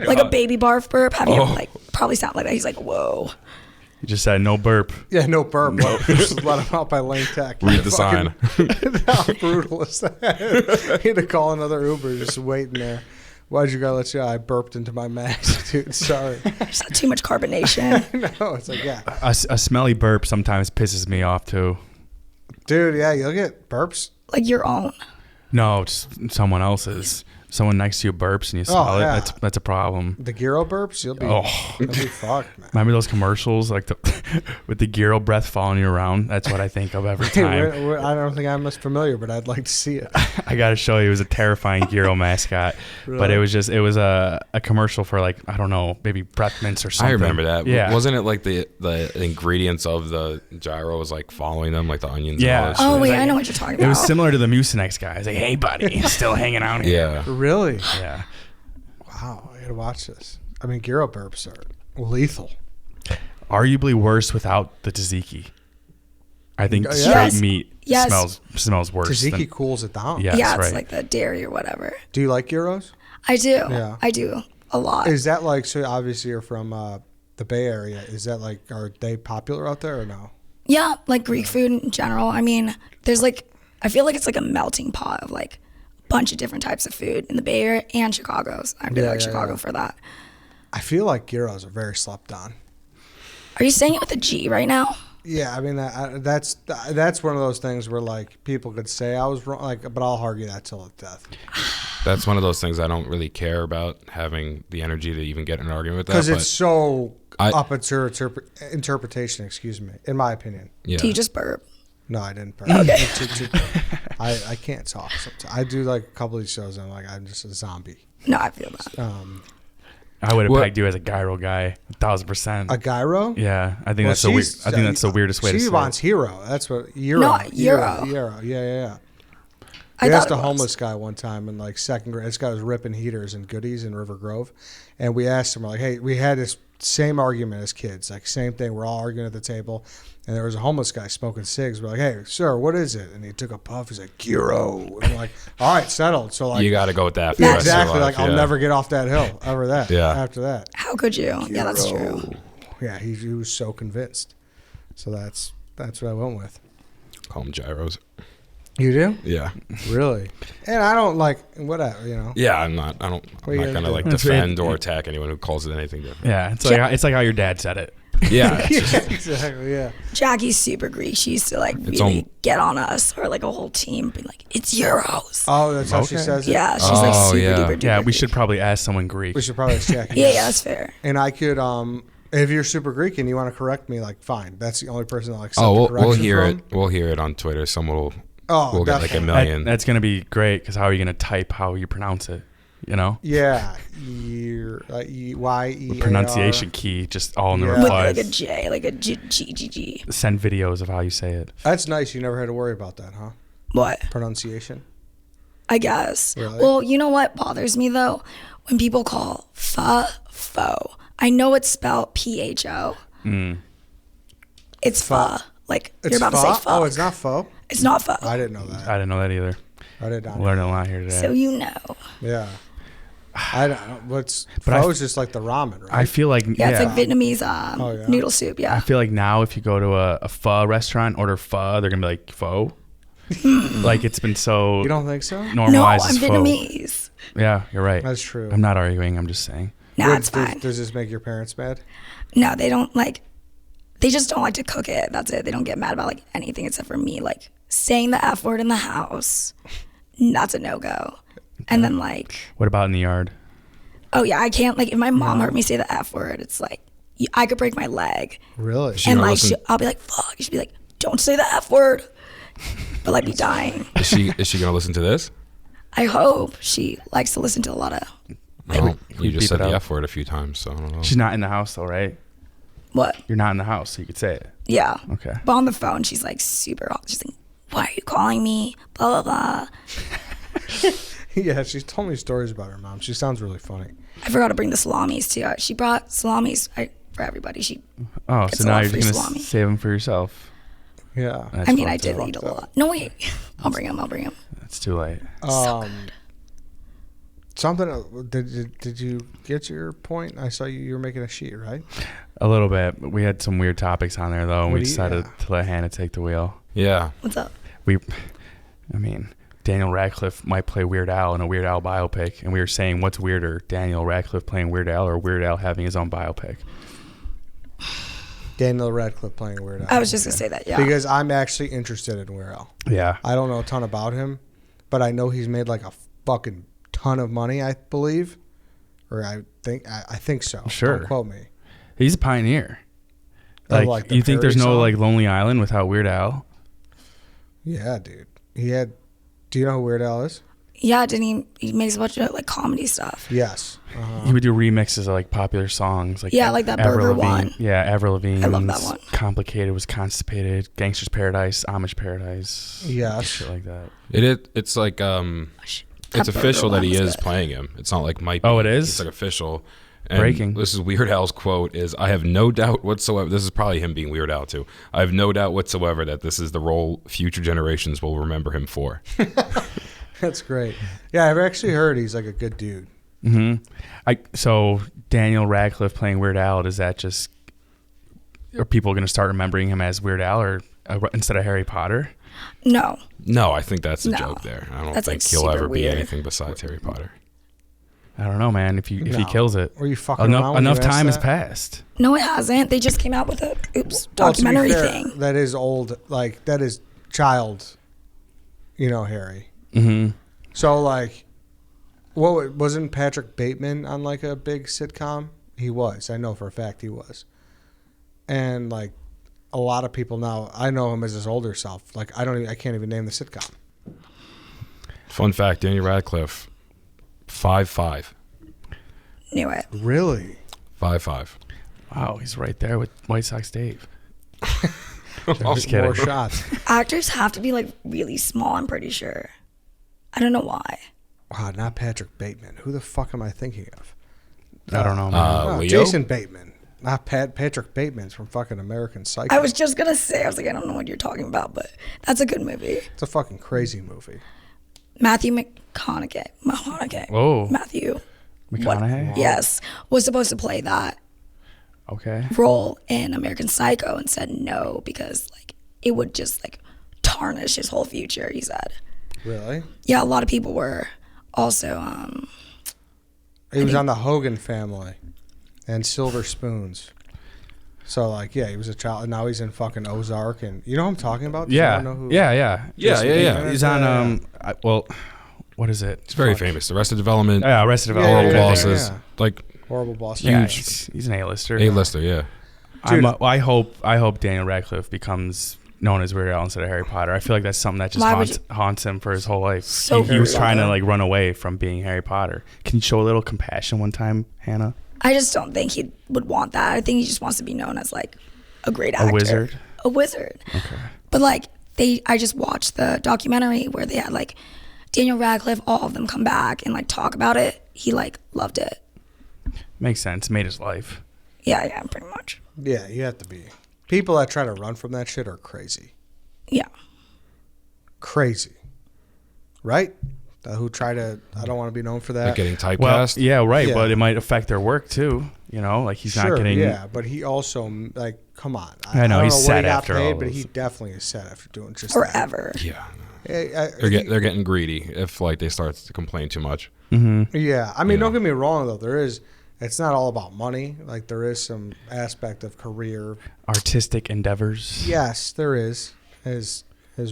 like a baby barf burp. Having it like probably sound like that. He's like, whoa. He just said no burp. Yeah, no burp. Just let him out by Lane Tech. Read the sign. How brutal is that? He had to call another Uber just waiting there. Why'd you gotta let you out? I burped into my mask, dude. Sorry. Just had too much carbonation. No, it's like, yeah. A smelly burp sometimes pisses me off too. Dude, yeah, you'll get burps. Like your own. No, just someone else's. Someone next to you burps and you smell yeah. it. That's a problem. The gyro burps, you'll be fucked, man. Remember those commercials like with the gyro breath following you around? That's what I think of every time. I don't think I'm as familiar, but I'd like to see it. I got to show you, it was a terrifying gyro mascot, but it was a commercial for like, I don't know, maybe breath mints or something. I remember that. Yeah. Wasn't it like the ingredients of the gyro was like following them, like the onions? Yeah. And all that Oh shit? wait, like- I know what you're talking about. It was similar to the Mucinex guy. It's like, hey buddy, still hanging out here. Yeah. Really? Yeah. Wow, I gotta watch this. I mean, gyro burps are lethal. Arguably worse without the tzatziki. I think straight Yes. meat Yes. smells worse. Tzatziki cools it down. Yes, yeah, it's right. like the dairy or whatever. Do you like gyros? I do. Yeah. I do a lot. Is that like, so obviously you're from the Bay Area. Is that like, are they popular out there or no? Yeah, like Greek food in general. I mean, there's like, I feel like it's like a melting pot of like a bunch of different types of food in the Bay Area and Chicago. So I really like Chicago for that. I feel like gyros are very slept on. Are you saying it with a G right now? Yeah, I mean that's one of those things where like people could say I was wrong, like, but I'll argue that till death That's one of those things I don't really care about having the energy to even get in an argument with that. because but it's so I- up to interpretation. Excuse me, in my opinion. yeah. Do you just burp? No, I didn't. Okay. I can't talk sometimes. I do like a couple of these shows and I'm like, I'm just a zombie. No, I feel that. I would have What- pegged you as a gyro guy, 1,000%. A gyro? Yeah, I think Well, that's the weird. she's- I think that's the weirdest way to say She it. wants hero. That's what Euro. No, Euro. Euro. Yeah. I We thought asked it a was. homeless guy one time in like second grade. This guy was ripping heaters and goodies in River Grove, and we asked him, we're like, "Hey, we had this same argument as kids, like same thing. We're all arguing at the table, and there was a homeless guy smoking cigs. We're like, "Hey, sir, what is it?" And he took a puff. He's like, "Gyro." And we're like, "All right, settled." So like, you got to go with that. For yeah, the rest of your exactly. life, Like I'll yeah. never get off that hill ever. That Yeah. After that, How could you? Yeah, that's true. yeah, he was so convinced. So that's what I went with. Call them gyros. You do? Yeah. Really? And I don't like whatever, you know. Yeah, I'm not What are you gonna gonna do? like That's defend right. or attack anyone who calls it anything different. Yeah, it's like how your dad said it. Yeah. it's just- Exactly. Yeah. Jackie's super Greek. She used to like It's really get on us or like a whole team be like, it's Euros. Oh, that's how she Okay. says it. Yeah, she's like Oh, super yeah. duper duper. Yeah, we Greek. should probably ask someone Greek. We should probably check. Yeah, that's fair. And I could, if you're super Greek and you want to correct me, like, fine. That's the only person I'll accept. oh, a we'll correction hear from. it. We'll hear it on Twitter. Someone will. Oh, we'll get like a definitely. million. That's gonna be great because how are you gonna type how you pronounce it? You know, Yeah. Y-E-A-R. pronunciation key, just all in the Yeah. With replies. like a J, like a G. Send videos of how you say it. That's nice. You never had to worry about that, huh? What? Pronunciation. I guess. Really? Well, you know what bothers me though? When people call pho. I know it's spelled P-H-O. It's pho. Like you're about to say pho. Oh, it's not pho? It's not pho. I didn't know that. I didn't know that either. I did not. Learning a lot here today. So you know. Yeah. I don't know. What's But I pho is just like the ramen, right? I feel like Yeah, it's like Vietnamese yeah. noodle soup. I Yeah. feel like now if you go to a pho restaurant, order pho, they're gonna be like pho. Like it's been so You don't think so? No, normalized I'm as pho. Vietnamese. Yeah, you're right. That's true. I'm not arguing. I'm just saying. No, What- it's fine. Does this make your parents mad? No, they don't like. They just don't like to cook it. That's it. They don't get mad about like anything except for me like saying the F word in the house. That's a no go. And then like, What about in the yard? oh yeah, I can't like if my mom heard me say the F word, it's like I could break my leg. Really? She And gonna like listen- I'll be like, fuck. She'd be like, don't say the F word. But like be dying. Is she gonna listen to this? I hope she likes to listen to a lot of Well, you we just beep said it the out. F word a few times, so I don't know. She's not in the house though, right? what? You're not in the house, so you could say it. Yeah. Okay. But on the phone, she's like super hot. She's like, why are you calling me? Blah, blah, blah. Yeah, she's told me stories about her mom. She sounds really funny. I forgot to bring the salamis too. She brought salamis for everybody. Oh, It's so a now lot you're free just gonna salami. save them for yourself. Yeah. That's I mean, I fucked did up. eat a lot. No, wait. I'll bring them. It's too late. Something. Did you get your point? I saw you were making a sheet, right? A little bit. We had some weird topics on there though, and What we do you- decided yeah. to let Hannah take the wheel. Yeah. What's up? I mean, Daniel Radcliffe might play Weird Al in a Weird Al biopic, and we were saying what's weirder, Daniel Radcliffe playing Weird Al or Weird Al having his own biopic? Daniel Radcliffe playing Weird Al. I was just going to say that, yeah. Because I'm actually interested in Weird Al. Yeah. I don't know a ton about him, but I know he's made like a fucking ton of money, I believe. Or I think so. Sure. Don't quote me. He's a pioneer. Oh, Like, like the you think there's parody no song? like Lonely Island without Weird Al? Yeah, dude. Do you know who Weird Al is? Yeah, didn't he makes a bunch of like comedy stuff. Yes. He would do remixes of like popular songs, like Yeah, like that Avril Burger Lavigne. one. Yeah, Avril Lavigne. I love that one. Complicated was Constipated, Gangster's Paradise, Amish Paradise. Yes. Shit like that. It's like it's That official burger that he one was is good. playing him. It's not like might be. Oh, it is? It's like official. And Breaking. This is Weird Al's quote is, I have no doubt whatsoever. This is probably him being Weird Al too. I have no doubt whatsoever that this is the role future generations will remember him for. That's great. Yeah, I've actually heard he's like a good dude. So Daniel Radcliffe playing Weird Al, does that just, are people going to start remembering him as Weird Al or instead of Harry Potter? No. No, I think that's a No. joke there. I don't That's, think like, he'll super ever be weird. anything besides Harry Potter. I don't know, man. If he No. kills it, Were you fucking around when enough you asked time has that? passed. No, it hasn't. They just came out with a Well, to be documentary fair, thing. That is old. Like, that is child, Harry. Mm-hmm. So, like, wasn't Patrick Bateman on, like, a big sitcom? He was. I know for a fact he was. And, like, a lot of people now, I know him as his older self. Like, I can't even name the sitcom. Fun fact: Daniel Radcliffe, 5'5", Knew it. Really? 5'5". Wow, he's right there with White Sox Dave. Just Just kidding. More shots. Actors have to be like really small, I'm pretty sure. I don't know why. Wow, not Patrick Bateman. Who the fuck am I thinking of? I don't know, man. No, Leo? Jason Bateman. Not Patrick Bateman's from fucking American Psycho. I was just going to say, I was like, I don't know what you're talking about, but that's a good movie. It's a fucking crazy movie. Matthew McConaughey. Oh. Matthew. what- McConaughey? Yes. Was supposed to play that Okay. role in American Psycho and said no because like it would just like tarnish his whole future, he said. Really? Yeah, a lot of people were also He was on the Hogan Family and Silver Spoons. So, like, yeah, he was a child. And now he's in fucking Ozark. And you know what I'm talking about? Does Yeah. anyone know who- Yeah. Yeah, Jason yeah, yeah. Bateman is? He's on what is it? It's very famous. Arrested Development, Yeah, Arrested Yeah, Development. Horrible yeah, Bosses, yeah. like Horrible Boss. Yeah, Huge. he's an A-lister. A-lister. Yeah. I hope Daniel Radcliffe becomes known as Weird Al instead of Harry Potter. I feel like that's something that just Why would haunts him for his whole life. So he was weird. trying to like run away from being Harry Potter. Can you show a little compassion one time, Hannah? I just don't think he would want that. I think he just wants to be known as like a great actor. A wizard? A wizard. Okay. But like I just watched the documentary where they had like Daniel Radcliffe, all of them come back and like talk about it. He like loved it. Makes sense. Made his life. Yeah, pretty much. Yeah, you have to be. People that try to run from that shit are crazy. Yeah. Crazy. Right? who try to. I don't want to be known for that. Like getting typecast. Well, yeah, right. Yeah. But it might affect their work too. You know, like he's Sure, not getting. yeah, but he also like, come on. I know, don't he's what set he got after paid, all but those. he definitely is set after doing just Forever. Yeah. that. They're getting greedy if like they start to complain too much. Yeah, I mean, Yeah. don't get me wrong though. There is. It's not all about money. Like there is some aspect of career. Artistic endeavors. Yes, there is. As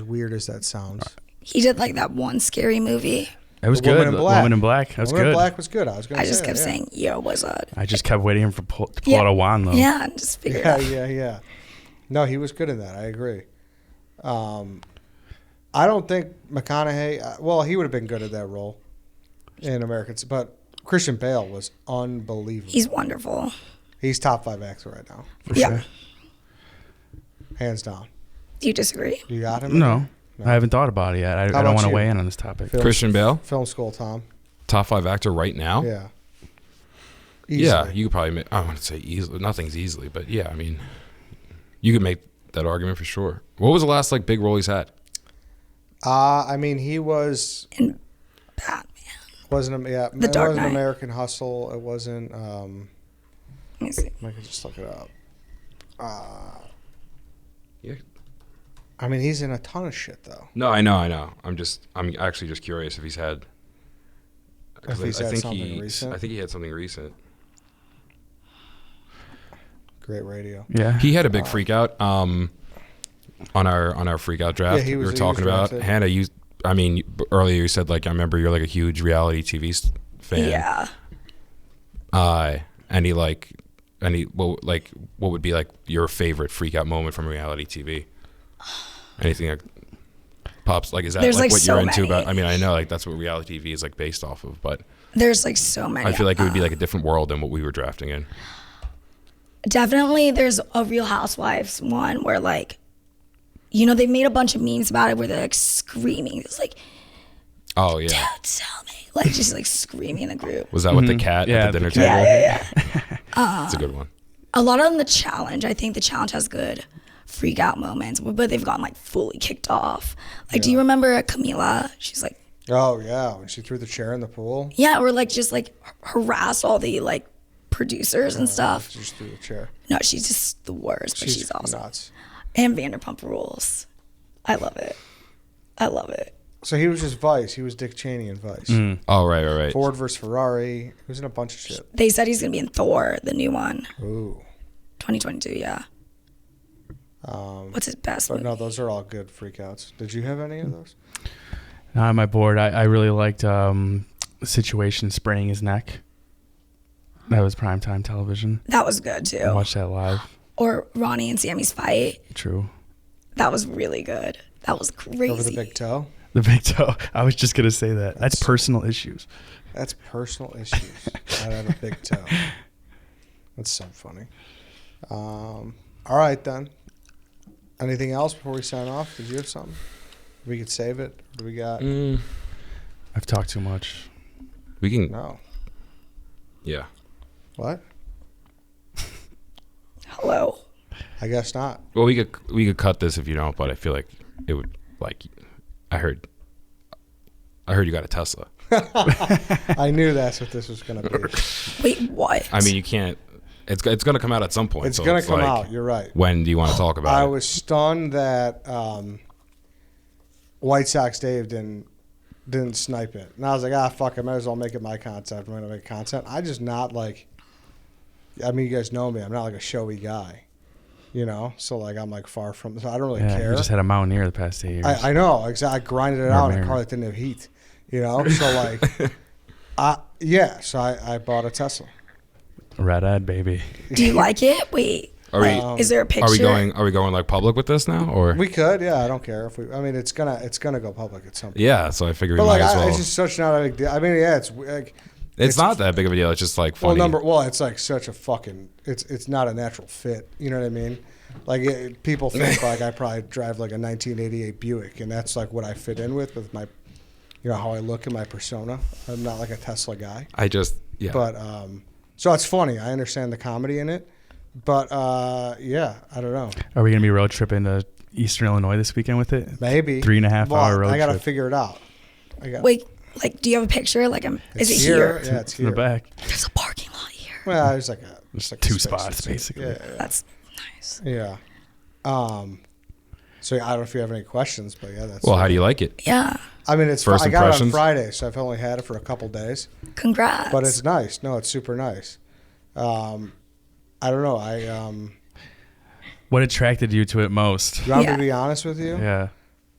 weird as that sounds. He did like that one scary movie. It was The Woman good. in Black. Woman in Black. That was Woman in good. Black was good. I was going I to say just kept that, saying, "Yo, what's up?" I just kept waiting to pull Yeah. out a wand though. Yeah, and just figure it Yeah, out. yeah. No, he was good in that. I agree. I don't think McConaughey. Well, he would have been good at that role in Americans, but Christian Bale was unbelievable. He's wonderful. He's top 5 actor right now, Yeah. hands down. Do you disagree? You got him? No, No. I haven't thought about it yet. I about don't want to you? weigh in on this topic. Film- Christian Bale, Film school, Tom. top 5 actor right now. Yeah. Yeah, Easily. you could probably make, I wouldn't say easily. Nothing's easily, but yeah, I mean, you could make that argument for sure. What was the last like big role he's had? I mean, he In Batman. wasn't. Yeah, The it Dark wasn't Knight. American Hustle. It wasn't. Let me see. I can just look it up. Yeah. I mean, he's in a ton of shit though. No, I know. I'm actually just curious if he's had. 'Cause If he's I had think something recent? I think he had something recent. Great radio. Yeah. He had a big freak out on our freak out draft. Yeah, he we was- were he talking was about drafted. Hannah. Earlier you said like I remember you're like a huge reality TV fan. Yeah. And what would be like your favorite freak out moment from reality TV? Anything that pops like is that There's, like like, what so you're into many. about? I mean, I know like that's what reality TV is like based off of, but There's like so many. I feel like it would be like a different world than what we were drafting in. Definitely, there's a Real Housewives one where like, they made a bunch of memes about it where they're like screaming. It's like, Oh yeah, "Don't tell me!" Like just like screaming in the group. was that with the cat Yeah, at the dinner the table? cat. Yeah. That's a good one. A lot of them, the challenge. I think the challenge has good freak out moments, but they've gotten like fully kicked off. Like, do you remember Camila? She's like, Oh yeah, when she threw the chair in the pool, yeah, or like just like harassed all the like producers and stuff. she just threw the chair. No, she's just the worst, but she's awesome. nuts. And Vanderpump Rules. I love it. I love it. So he was just Vice. He was Dick Cheney in Vice. Oh right. Ford versus Ferrari. He was in a bunch of shit. They said he's gonna be in Thor, the new one, Ooh. 2022. Yeah. What's his best But movie? no, those are all good freakouts. Did you have any of those? Not on my board. I really liked Situation spraying his neck. That was primetime television. That was good I too. watched that live. Or Ronnie and Sammy's fight. True. That was really good. That was crazy. Over the big toe? The big toe. I was just gonna say that. That's personal issues. That's personal issues. I have a big toe. That's so funny. All right then. Anything else before we sign off? Did you have something? We could save it. What do we got? I've talked too much. We can. No. Yeah. What? Hello. I guess not. Well, we could cut this if you don't, but I feel like it would like. I heard you got a Tesla. I knew that's what this was going to be. Wait, what? I mean, you can't. It's going to come out at some point. It's so going to come like, out. You're right. When do you want to talk about I it? was stunned that White Sox Dave didn't snipe it. And I was like, fuck, I might as well make it my content. I'm going to make content. I just not like, I mean, you guys know me. I'm not like a showy guy, So like, I'm like far from, so I don't really Yeah, care. you just had a Mountaineer the past 8 years. I know, exactly. I grinded it out in a Mary. car that didn't have heat, So like, so I bought a Tesla. Red Ed, baby. Do you like it? Wait. Are we? Is there a picture? Are we going like public with this now, or? We could, yeah. I don't care if we. I mean, it's gonna go public at some point. Yeah, so I figured we But might like, as well. it's just such not a big deal. I mean, yeah, it's like. it's not that big of a deal. It's just like funny. It's like such a fucking. It's not a natural fit. You know what I mean? Like people think like I probably drive like a 1988 Buick, and that's like what I fit in with my, how I look and my persona. I'm not like a Tesla guy. Yeah. But so it's funny. I understand the comedy in it, but yeah, I don't know. Are we gonna be road tripping to Eastern Illinois this weekend with it? Maybe 3.5 hour road I gotta trip. figure it out. Wait, Like, do you have a picture? Like, is it It's here? Yeah, it's in the here. back. There's a parking lot here. Well, there's like a just like a Two space spots, between- basically. Yeah, That's nice. yeah. So I don't know if you have any questions, but yeah, that's. Well, how do you like it? Yeah. I mean, it's. First I got it on impressions? Friday, so I've only had it for a couple days, Congrats. but it's nice. No, it's super nice. I don't know. What attracted you to it most? You want me Yeah. to be honest with you? Yeah.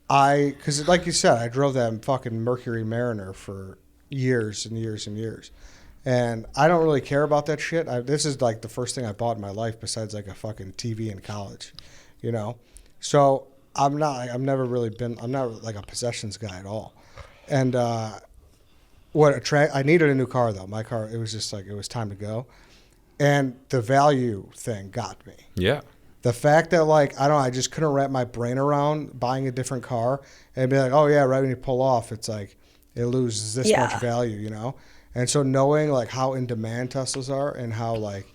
Because like you said, I drove that fucking Mercury Mariner for years and years and years. And I don't really care about that shit. This is like the first thing I bought in my life besides like a fucking TV in college, you know? So I'm not like a possessions guy at all. And I needed a new car though. My car, it was just like, it was time to go. And the value thing got me. Yeah. The fact that like I just couldn't wrap my brain around buying a different car and be like, oh yeah, right when you pull off, it's like it loses this Yeah. much value, you know. And so knowing like how in demand Teslas are and how like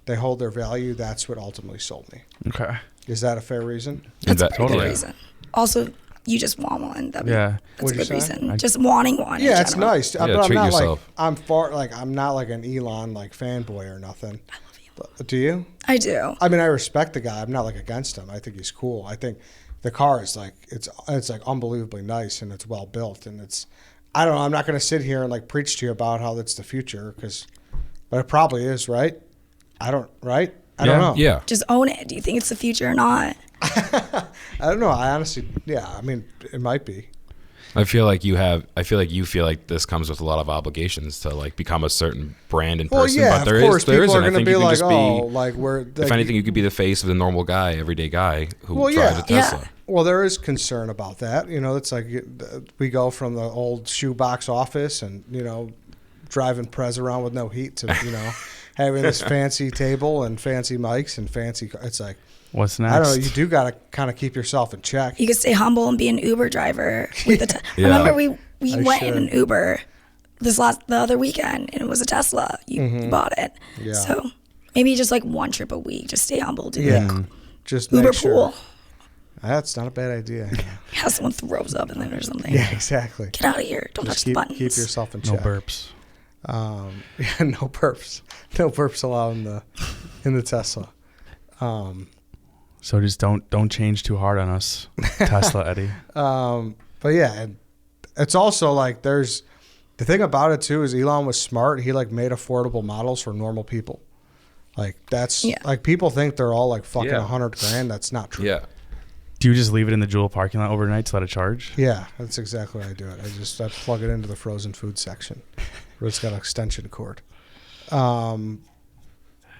they hold their value, that's what ultimately sold me. Okay. Is that a fair reason? That's a That- pretty good totally. reason. Also, you just want one. Yeah. That's What'd a you good say? reason. Just wanting one. in Yeah, it's general. nice. Yeah, But I'm treat not yourself. I'm not like an Elon like fanboy or nothing. I love you. Do you? I do. I mean, I respect the guy. I'm not like against him. I think he's cool. I think the car is like it's like unbelievably nice and it's well built and it's. I don't know. I'm not going to sit here and like preach to you about how that's the future but it probably is, right? I don't know. Yeah. Just own it. Do you think it's the future or not? I don't know. I honestly, yeah. I mean, it might be. I feel like you feel like this comes with a lot of obligations to like become a certain brand in Well, person. yeah, but there of course, there people are isn't. I going to think be you can like, just oh, be, like we're. Like, if anything, you could be the face of the normal guy, everyday guy who Well, drives yeah. a Tesla. Yeah. Well, there is concern about that. You know, it's like we go from the old shoebox office and, you know, driving Prez around with no heat to, you know, having this fancy table and fancy mics and fancy. It's like, What's next? I don't know. You do got to kind of keep yourself in check. You could stay humble and be an Uber driver. With the Yeah. Remember, we I went in should. an Uber the other weekend, and it was a Tesla. You bought it. Yeah. So maybe just like one trip a week. Just stay humble. Do Yeah. like Just Uber make sure. pool. That's not a bad idea. Have someone throws up in there or something. Yeah, exactly. Get out of here. Don't Just touch the buttons. keep yourself in no check. burps. Yeah, no burps. No burps allowed in the Tesla. So just don't change too hard on us, Tesla Eddie. But yeah, and it's also like the thing about it too is Elon was smart. He like made affordable models for normal people. Like that's Yeah. like people think they're all like fucking Yeah. $100,000. That's not true. Yeah. Do you just leave it in the Jewel parking lot overnight to let it charge? Yeah, that's exactly how I do it. I plug it into the frozen food section where it's got an extension cord.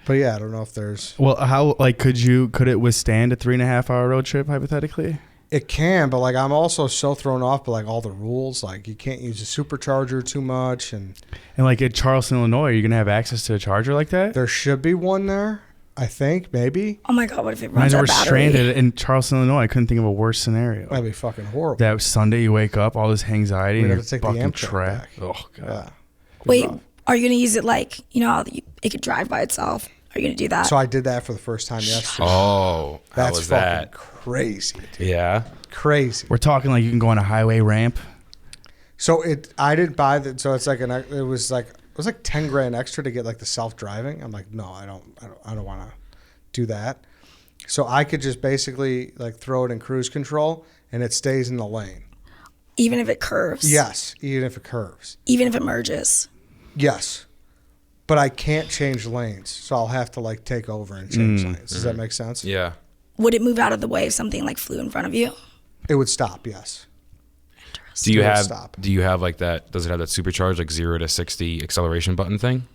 But yeah, I don't know if there's. Well, how could it withstand a 3.5 hour road trip hypothetically? It can, but like I'm also so thrown off by like all the rules. Like you can't use a supercharger too much, and And like at Charleston, Illinois, are you gonna have access to a charger like that? there should be one there. I think maybe Oh my God, what if it When runs I out were of battery? stranded in Charleston, Illinois, I couldn't think of a worse scenario. that'd be fucking horrible. That Sunday, you wake up, all this anxiety, We'd and have you're to take the fucking Amtrak trapped. back. Oh god. Yeah. Wait, Rough. are you going to use it like, you know, how it could drive by itself? Are you going to do that? So I did that for the first time yesterday. Oh, how That's was fucking that? crazy, dude. Yeah. Crazy. We're talking like you can go on a highway ramp. So I didn't buy that. So it's like it was like $10,000 extra to get like the self driving. I'm like, no, I don't want to do that. So I could just basically like throw it in cruise control and it stays in the lane. Even if it curves? Yes, even if it curves. Even if it merges? Yes. But I can't change lanes, so I'll have to like take over and change lanes. Does that make sense? Yeah. Would it move out of the way if something like flew in front of you? It would stop, yes. Do you Still have stop. do you have like that? Does it have that supercharged like 0 to 60 acceleration button thing?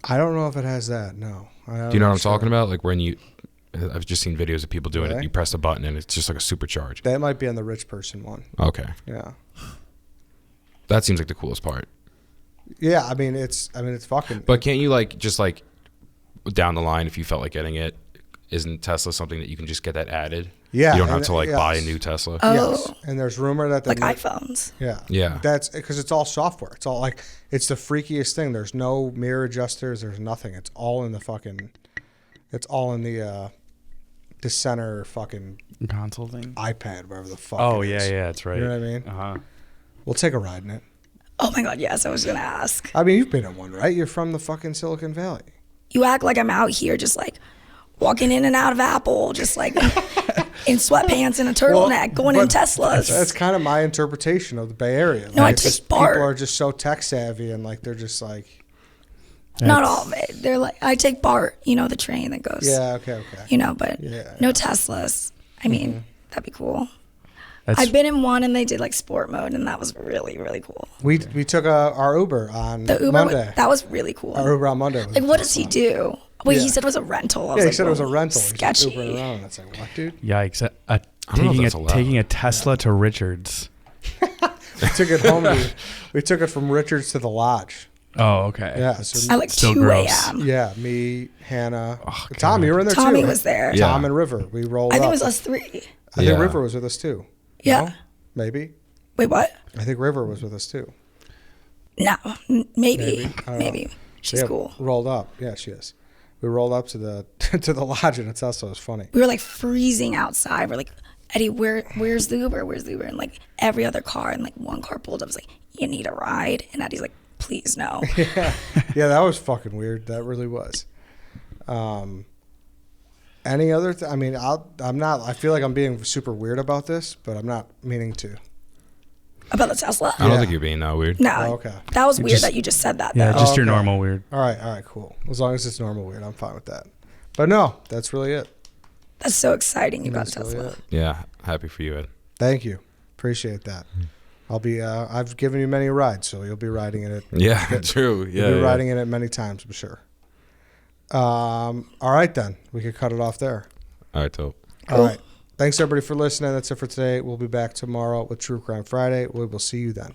I don't know if it has that. No. Do you know what I'm talking about? Like when I've just seen videos of people doing it. Really? You press the button and it's just like a supercharge. That might be on the rich person one. Okay. Yeah. That seems like the coolest part. Yeah, I mean it's fucking. But can't you like just like down the line if you felt like getting it? Isn't Tesla something that you can just get that added? Yeah, You don't have and- to like yes. buy a new Tesla. Yes. Oh. And there's rumor that the Like new- iPhones? Yeah. Yeah. That's because it's all software. It's all like it's the freakiest thing. There's no mirror adjusters. There's nothing. It's all in the fucking. It's all in the center fucking Console thing. iPad, wherever the fuck. Oh it yeah, is. yeah, that's right. You know what I mean? Uh huh. We'll take a ride in it. Oh my God, yes, I was gonna ask. I mean, you've been in one, right? You're from the fucking Silicon Valley. You act like I'm out here just like walking in and out of Apple, just like in sweatpants and a turtleneck, going in but Teslas. That's kind of my interpretation of the Bay Area. No, I Like, take just BART. people are just so tech savvy and like they're just like, Not all of it. They're like, I take BART, you know, the train that goes, yeah, okay. you know, but Yeah, no Teslas. I mean, that'd be cool. That's I've been in one and they did like sport mode and that was really, really cool. We took our Uber on The Uber, Monday. that was really cool. Our Uber on Monday. was Like, what does he do? Wait, Yeah. he said it was a rental. I was Yeah, he like, said it was a whoa, rental. He's just Sketchy. Ubering around. It's like, what, dude? yikes. don't know if that's allowed. Taking a Tesla to Richards. We took it home. We took it from Richards to the lodge. Oh, okay. Yeah, so At like Still 2 gross. a.m. yeah, me, Hannah, Oh, Tom. God. You were in there Tommy too. was there. Yeah. Tom and River. We rolled I think up. it was us 3. I think Yeah. River was with us too. Yeah. No? Maybe. Wait, what? I think River was with us too. No, maybe. I don't Maybe. know. She's Yeah, cool. Rolled up. Yeah, she is. We rolled up to the to the lodge and it's also funny. We were like freezing outside. We're like, Eddie, where's the Uber? Where's the Uber? And like every other car, and like one car pulled up, was like, you need a ride? And Eddie's like, please no. Yeah, that was fucking weird. That really was. Any other? I mean, I'm not. I feel like I'm being super weird about this, but I'm not meaning to. About the Tesla? I don't Yeah. think you're being that weird. No. Oh, okay. That was weird just- that you just said that, Yeah, though. just your okay. normal weird. All right, cool. As long as it's normal weird, I'm fine with that. But no, that's really it. That's so exciting you got a That's really Tesla. it. Yeah, happy for you, Ed. Thank you. Appreciate that. I'll be. I've given you many rides, so you'll be riding in it. Yeah, true. You'll Yeah, be yeah. riding in it many times, I'm sure. All right, then we could cut it off there. All right, dope. All right. Thanks everybody for listening. That's it for today. We'll be back tomorrow with True Crime Friday. We will see you then.